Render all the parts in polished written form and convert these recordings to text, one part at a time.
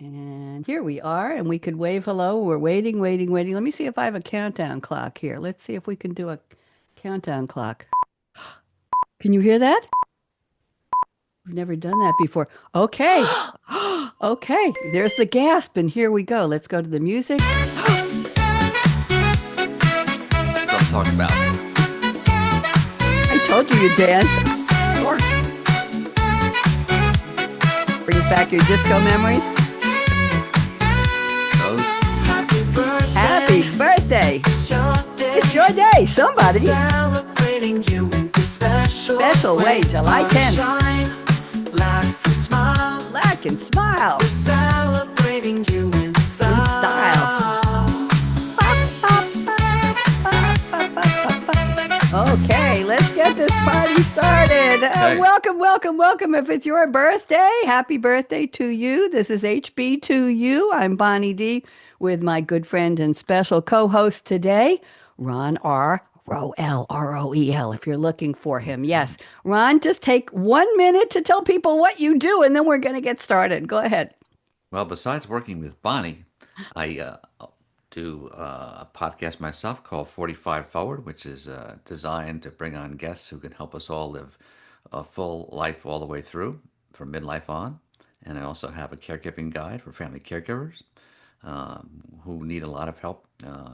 And here we are, and we could wave hello. We're waiting, waiting, waiting. Let me see if I have a countdown clock here. Let's see if we can do a countdown clock. Can you hear that? We've never done that before. Okay. Okay. There's the gasp, and here we go. Let's go to the music. That's what I'm talking about. I told you you'd dance. Of course. Brings back your disco memories. Those. Happy birthday. It's your day. Somebody. Celebrating you in this Special way, July 10th. Laugh and smile. Laugh and smile. Celebrating you in style. Okay, let's get this party started. Okay. Welcome, welcome, welcome. If it's your birthday, happy birthday to you. This is HB2U. I'm Bonnie D with my good friend and special co-host today, Ron R. Roel, R-O-E-L, if you're looking for him. Yes. Ron, just take 1 minute to tell people what you do, and then we're going to get started. Go ahead. Well, besides working with Bonnie, I do a podcast myself called 45 Forward, which is designed to bring on guests who can help us all live a full life all the way through, from midlife on. And I also have a caregiving guide for family caregivers who need a lot of help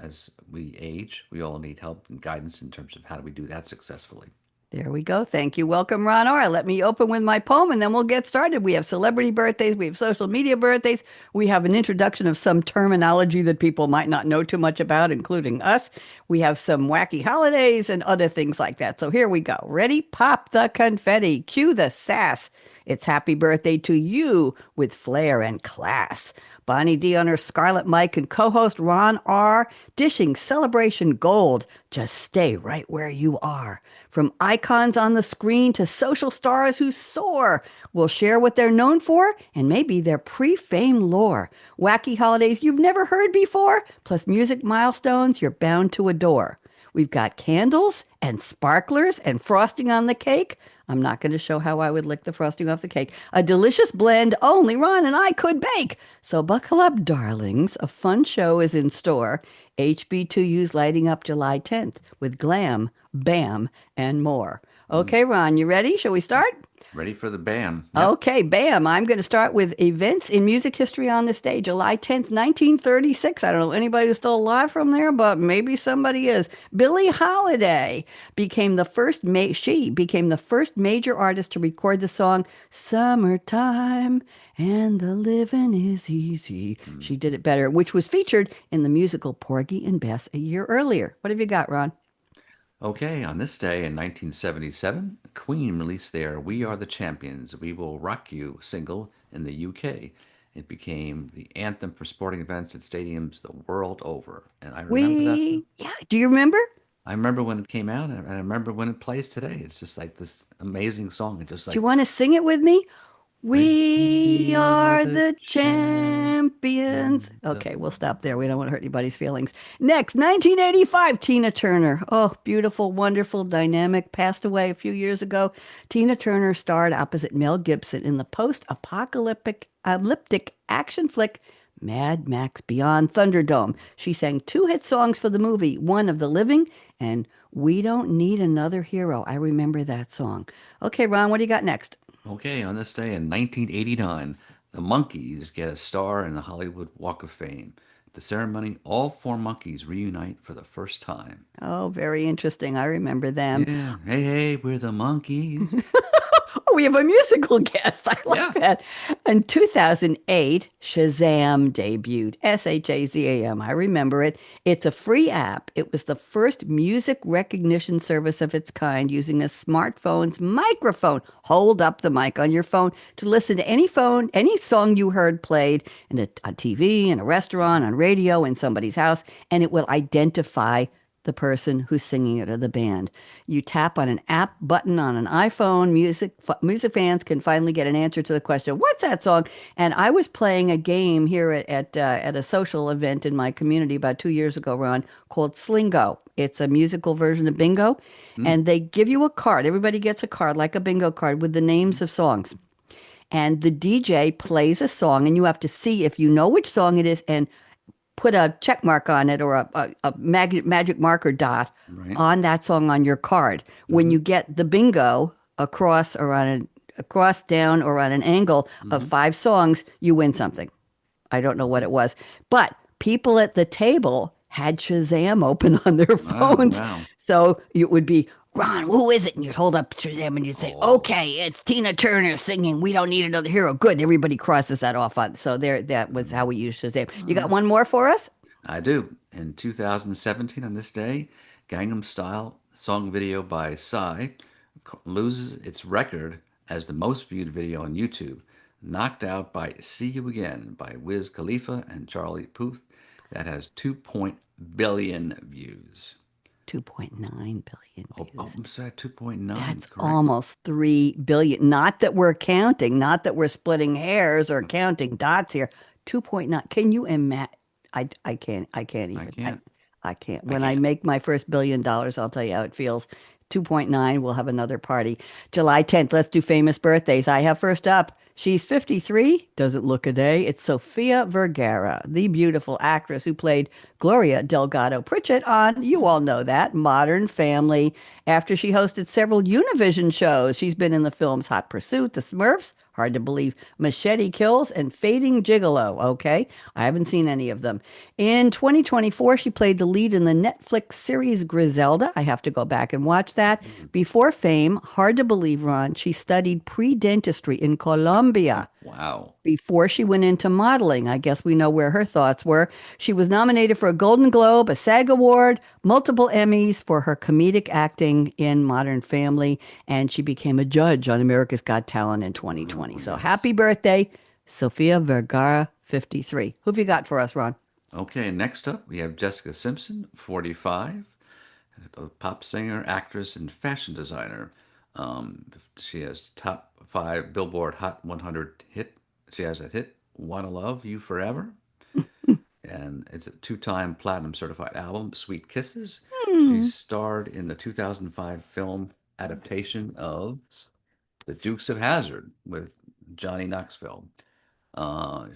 as we age. We all need help and guidance in terms of how do we do that successfully. There we go. Thank you. Welcome, Ron R. Let me open with my poem and then we'll get started. We have celebrity birthdays. We have social media birthdays. We have an introduction of some terminology that people might not know too much about, including us. We have some wacky holidays and other things like that. So here we go. Ready? Pop the confetti. Cue the sass. It's happy birthday to you with flair and class. Bonnie D on her scarlet mic and co-host Ron R. dishing celebration gold. Just stay right where you are. From icons on the screen to social stars who soar, we'll share what they're known for and maybe their pre-fame lore. Wacky holidays you've never heard before, plus music milestones you're bound to adore. We've got candles and sparklers and frosting on the cake. I'm not going to show how I would lick the frosting off the cake. A delicious blend only Ron and I could bake. So buckle up, darlings. A fun show is in store. HB2U's lighting up July 10th with glam, bam, and more. Okay, Ron, you ready? Shall we start? Ready for the bam? Yep. Okay, bam. I'm going to start with events in music history on this day. July 10th, 1936. I don't know anybody who's still alive from there, but maybe somebody is. Billie Holiday became the first she became the first major artist to record the song Summertime and the Living is Easy. She did it better, which was featured in the musical Porgy and Bess a year earlier. What have you got, Ron? Okay, on this day in 1977, Queen released their We Are the Champions, We Will Rock You single in the UK. It became the anthem for sporting events at stadiums the world over. And I remember that. Yeah, do you remember? I remember when it came out, and I remember when it plays today. It's just like this amazing song. It just Do you like, want to sing it with me? We We are are the the champions. champions. Okay, we'll stop there. We don't want to hurt anybody's feelings. Next, 1985, Tina Turner. Oh, beautiful, wonderful, dynamic. Passed away a few years ago. Tina Turner starred opposite Mel Gibson in the post-apocalyptic action flick Mad Max Beyond Thunderdome. She sang two hit songs for the movie, one of the living and We Don't Need Another Hero. I remember that song. Okay, Ron, what do you got next? Okay, on this day in 1989, the Monkees get a star in the Hollywood Walk of Fame. At the ceremony, all four Monkees reunite for the first time. Oh, very interesting. I remember them. Yeah, hey, hey, we're the Monkees. Oh, we have a musical guest. I like Yeah. that. In 2008, Shazam debuted. Shazam. I remember it. It's a free app. It was the first music recognition service of its kind using a smartphone's microphone. Hold up the mic on your phone to listen to any song you heard played on TV, in a restaurant, on radio, in somebody's house, and it will identify the person who's singing it or the band. You tap on an app button on an iPhone. Music fans can finally get an answer to the question, "What's that song?" And I was playing a game here at a social event in my community about 2 years ago, Ron, called Slingo. It's a musical version of bingo, and they give you a card. Everybody gets a card like a bingo card with the names of songs. and the DJ plays a song, and you have to see if you know which song it is and put a check mark on it or a magic marker dot Right. on that song on your card. When Mm-hmm. you get the bingo across or on an across, down, or on an angle of Mm-hmm. 5 songs, you win something. I don't know what Mm-hmm. it was, but people at the table had Shazam open on their Wow. phones. Wow. So it would be, Ron, who is it? And you'd hold up Shazam and you'd say, Oh. okay, it's Tina Turner singing. We don't need another hero. Good. Everybody crosses that off on. So there, that was how Mm. we used Shazam. All You got right. one more for us? I do. In 2017, on this day, Gangnam Style song video by Psy loses its record as the most viewed video on YouTube, knocked out by See You Again by Wiz Khalifa and Charlie Puth, that has 2 billion views. 2.9 billion Oh, views. I'm sorry, 2.9, That's correct? almost 3 billion. Not that we're counting, not that we're splitting hairs or counting dots here. 2.9. Can you imagine? I can't I even. can't. I can't. I When I can't. make my first $1 billion, I'll tell you how it feels. 2.9, we'll have another party. July 10th, let's do famous birthdays. I have first up. She's 53, doesn't look a day. It's Sofia Vergara, the beautiful actress who played Gloria Delgado Pritchett on, you all know that, Modern Family. After she hosted several Univision shows, she's been in the films Hot Pursuit, The Smurfs, hard to believe, Machete Kills, and Fading Gigolo. Okay, I haven't seen any of them. In 2024, she played the lead in the Netflix series Griselda. I have to go back and watch that. Mm. Before fame, hard to believe, Ron, she studied pre-dentistry in Colombia Wow. before she went into modeling. I guess we know where her thoughts were. She was nominated for a Golden Globe, a SAG Award, multiple Emmys for her comedic acting in Modern Family, and she became a judge on America's Got Talent in 2020. Oh, So yes. happy birthday, Sofia Vergara, 53. Who've you got for us, Ron? Okay, next up we have Jessica Simpson, 45, a pop singer, actress, and fashion designer. She has top 5 Billboard Hot 100 hit. She has a hit, Wanna Love You Forever, and it's a two-time platinum certified album, Sweet Kisses. She Hmm. starred in the 2005 film adaptation of The Dukes of Hazzard with Johnny Knoxville.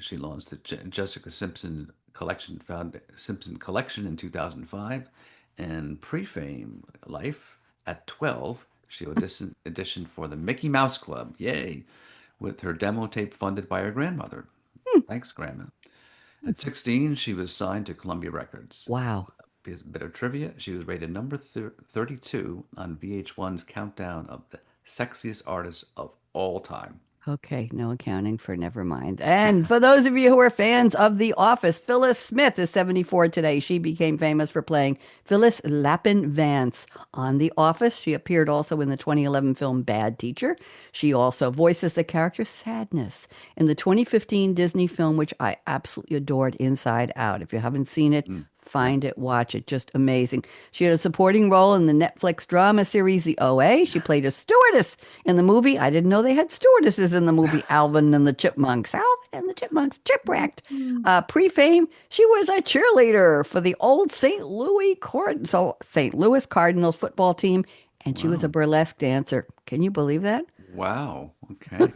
She launched the Jessica Simpson Collection in 2005, and pre-fame life at 12, she auditioned for the Mickey Mouse Club. Yay! With her demo tape funded by her grandmother. Thanks, Grandma. At 16, she was signed to Columbia Records. Wow. A bit of trivia: she was rated number 32 on VH1's countdown of the sexiest artists of all time. Okay, no accounting for never mind. And for those of you who are fans of The Office, Phyllis Smith is 74 today. She became famous for playing Phyllis Lapin Vance on The Office. She appeared also in the 2011 film Bad Teacher. She also voices the character Sadness in the 2015 Disney film, which I absolutely adored, Inside Out. If you haven't seen it, Mm, yeah. find it, watch it. Just amazing. She had a supporting role in the Netflix drama series The OA. She played a stewardess in the movie. I didn't know they had stewardesses in the movie Alvin and the Chipmunks. Alvin and the Chipmunks, Chipwrecked. Pre-fame, she was a cheerleader for the old St. Louis Cardinals football team, and she was a Wow. burlesque dancer. Can you believe that? Wow. Okay.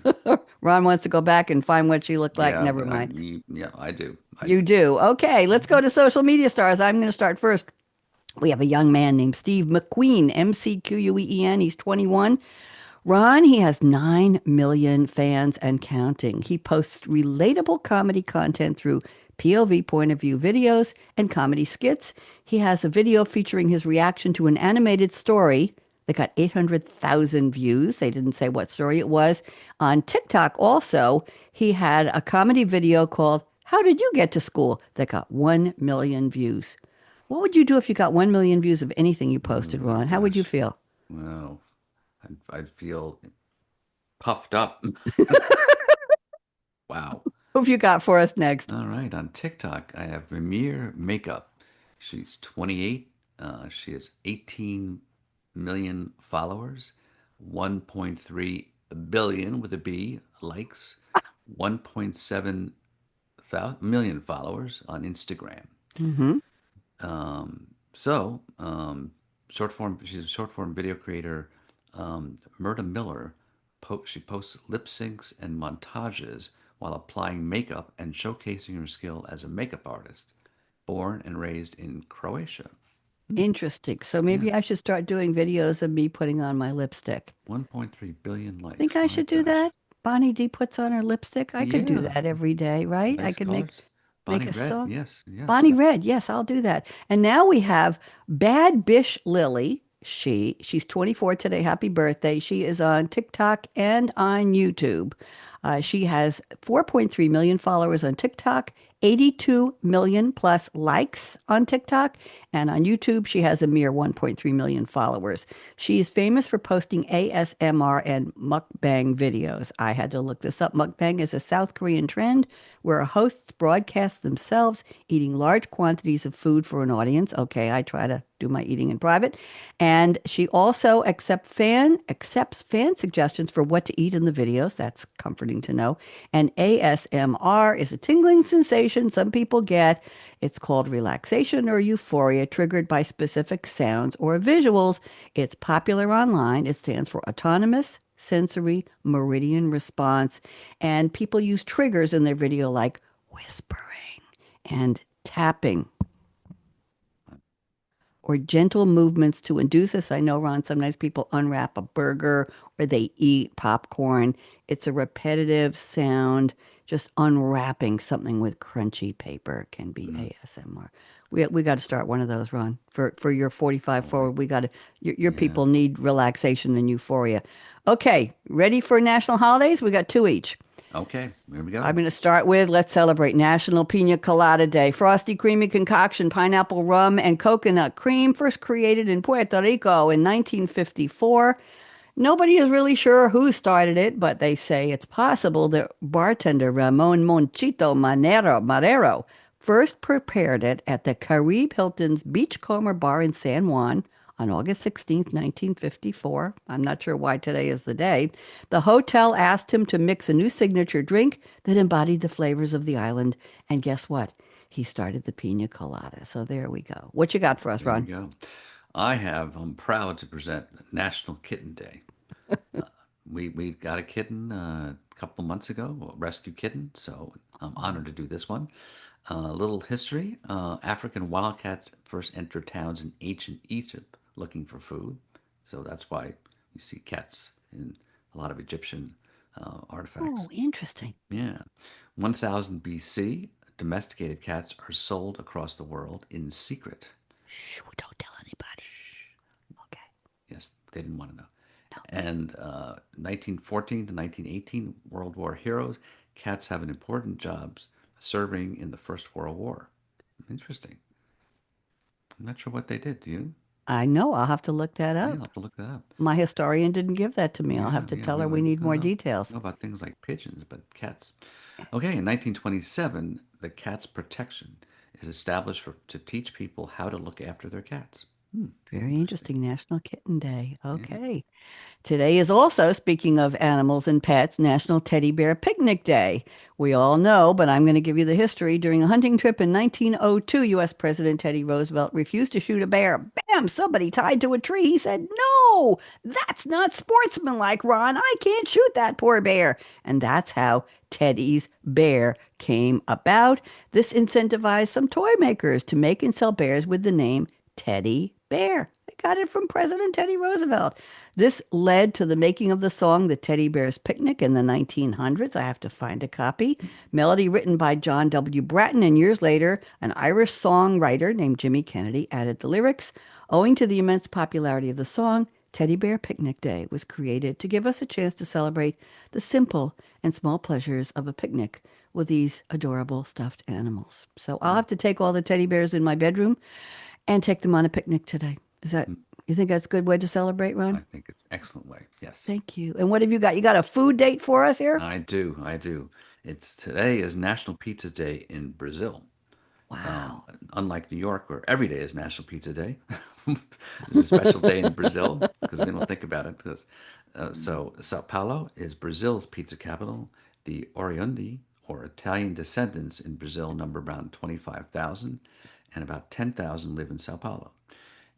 Ron wants to go back and find what she looked like. Yeah, Never mind. yeah, I do. I You do. do. Okay, let's Mhm. go to social media stars. I'm going to start first. We have a young man named Steve McQueen, McQueen. He's 21. Ron, he has 9 million fans and counting. He posts relatable comedy content through POV point of view videos and comedy skits. He has a video featuring his reaction to an animated story that got 800,000 views. They didn't say what story it was. On TikTok, also, he had a comedy video called How Did You Get to School that got 1 million views. What would you do if you got 1 million views of anything you Oh posted, my Ron? How would you gosh. feel? Wow. I'd feel puffed up. Wow. Who have you got for us next? All right. On TikTok, I have Mimir Makeup. She's 28. She has 18 million followers, 1.3 billion with a B likes, 1.7 million followers on Instagram. Hmm. So, short form, she's a short form video creator. Murda Miller She posts lip syncs and montages while applying makeup and showcasing her skill as a makeup artist. Born and raised in Croatia. Interesting. So Yeah, maybe I should start doing videos of me putting on my lipstick. 1.3 billion Think likes. I My should do gosh. that? Bonnie D puts on her lipstick. I could do Yeah, that every day, right? I nice could colors. make Bonnie a Red. song. Yes, yes. Bonnie Red, yes, I'll do that. And now we have Bad Bish Lily. She's 24 today. Happy birthday. She is on TikTok and on YouTube. She has 4.3 million followers on TikTok, 82 million plus likes on TikTok, and on YouTube she has a mere 1.3 million followers. She is famous for posting ASMR and mukbang videos. I had to look this up. Mukbang is a South Korean trend where hosts broadcast themselves eating large quantities of food for an audience. Okay, I try to do my eating in private. And she also accepts fan suggestions for what to eat in the videos. That's comforting to know. And ASMR is a tingling sensation some people get. It's called relaxation or euphoria triggered by specific sounds or visuals. It's popular online. It stands for autonomous sensory meridian response. And people use triggers in their video like whispering and tapping or gentle movements to induce us. I know, Ron, sometimes people unwrap a burger or they eat popcorn. It's a repetitive sound. Just unwrapping something with crunchy paper can be Mm, ASMR. We got to start one of those, Ron. For your 45 all right. forward, we got to your Yeah. people need relaxation and euphoria. Okay, ready for national holidays? We got two each. Okay, here we I'm go. going to start with let's celebrate National Pina Colada Day. Frosty, creamy concoction, pineapple rum, and coconut cream, first created in Puerto Rico in 1954. Nobody is really sure who started it, but they say it's possible that bartender Ramon Monchito Marrero first prepared it at the Caribe Hilton's Beachcomber Bar in San Juan on August 16th, 1954. I'm not sure why today is the day. The hotel asked him to mix a new signature drink that embodied the flavors of the island. And guess what? He started the pina colada. So there we go. What you got for us, There we Ron? go. I'm proud to present National Kitten Day. We got a kitten a couple months ago, a rescue kitten, so I'm honored to do this one. A little history. African wildcats first entered towns in ancient Egypt looking for food. So that's why you see cats in a lot of Egyptian Oh, artifacts. interesting. Yeah. 1000 BC, domesticated cats are sold across the world in secret. Shh, don't tell anybody. Okay. Yes, they didn't want to know. No. And 1914 to 1918, World War heroes. Cats have an important jobs serving in the First World War. Interesting. I'm not sure what they did. Do you? I know. I'll have to look that Yeah, I'll up. have to look that up. My historian didn't give that to me. I'll have Yeah, to yeah, tell her we need I more know. details. Know about things like pigeons, but cats. Okay, in 1927, the Cat's Protection is established to teach people how to look after their cats. Very Interesting. interesting. National Kitten Day. Yeah. Okay. Today is also, speaking of animals and pets, National Teddy Bear Picnic Day. We all know, but I'm going to give you the history. During a hunting trip in 1902, U.S. President Teddy Roosevelt refused to shoot a bear. Bam! Somebody tied to a tree. He said, "No, that's not sportsmanlike, Ron. I can't shoot that poor bear." And that's how Teddy's Bear came about. This incentivized some toy makers to make and sell bears with the name Teddy Bear. They got it from President Teddy Roosevelt. This led to the making of the song The Teddy Bear's Picnic in the 1900s. I have to find a copy. Melody written by John W. Bratton, and years later, an Irish songwriter named Jimmy Kennedy added the lyrics. Owing to the immense popularity of the song, Teddy Bear Picnic Day was created to give us a chance to celebrate the simple and small pleasures of a picnic with these adorable stuffed animals. So I'll have to take all the teddy bears in my bedroom and take them on a picnic today. Is that, you think that's a good way to celebrate, I Ron? think it's an excellent way. Yes. Thank you. And what have you got? You got a food date for us here? I do. I do. It's today is National Pizza Day in Brazil. Um, Wow. Unlike New York, where every day is National Pizza Day, there's a special day in Brazil because we don't think about it. So Sao Paulo is Brazil's pizza capital. The Oriundi, or Italian descendants in Brazil, number around 25,000, and about 10,000 live in Sao Paulo.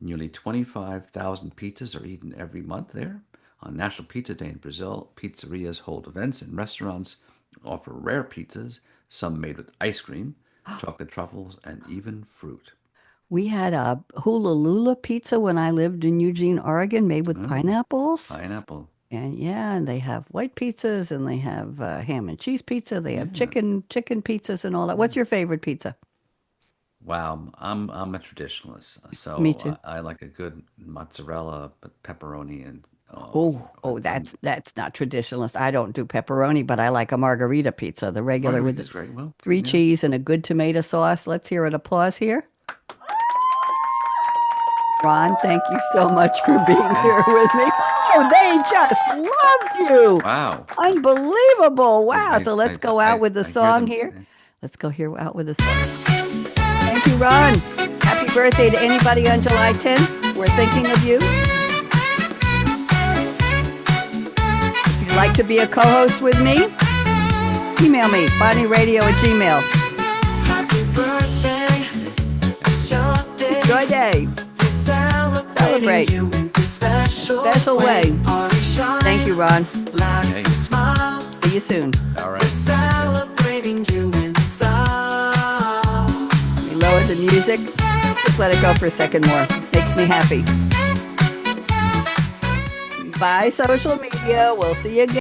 Nearly 25,000 pizzas are eaten every month there. On National Pizza Day in Brazil, pizzerias hold events and restaurants offer rare pizzas, some made with ice cream, chocolate truffles, and even fruit. We had a hula lula pizza when I lived in Eugene, Oregon, made with Oh, pineapples. pineapple. And yeah, and they have white pizzas and they have ham and cheese pizza. They have Yeah. chicken pizzas and all that. What's your favorite pizza? Wow, I'm a traditionalist, Me so too. I like a good mozzarella, but pepperoni, and Oh, that's not traditionalist. I don't do pepperoni, but I like a margarita pizza, the regular with the margarita's great. Well, three yeah. cheese and a good tomato sauce. Let's hear an applause here. Ron, thank you so much for being Okay. here with me. Oh, they just loved you. Wow. Unbelievable. Wow. So let's go out with the I hear song them here. say, Let's go here out with a song. Thank you, Ron. Happy birthday to anybody on July 10th. We're thinking of you. If you'd like to be a co-host with me, email me, bonnieradio@gmail. Happy birthday, it's your day. Enjoy day. We're celebrating Celebrate. you in a special, Special way. Party shine, Thank you, Ron. laugh Okay. and smile. See you soon. all We're right. celebrating you in style. We lower the music. Just let it go for a second more. Makes me happy. Bye, social media. We'll see you again.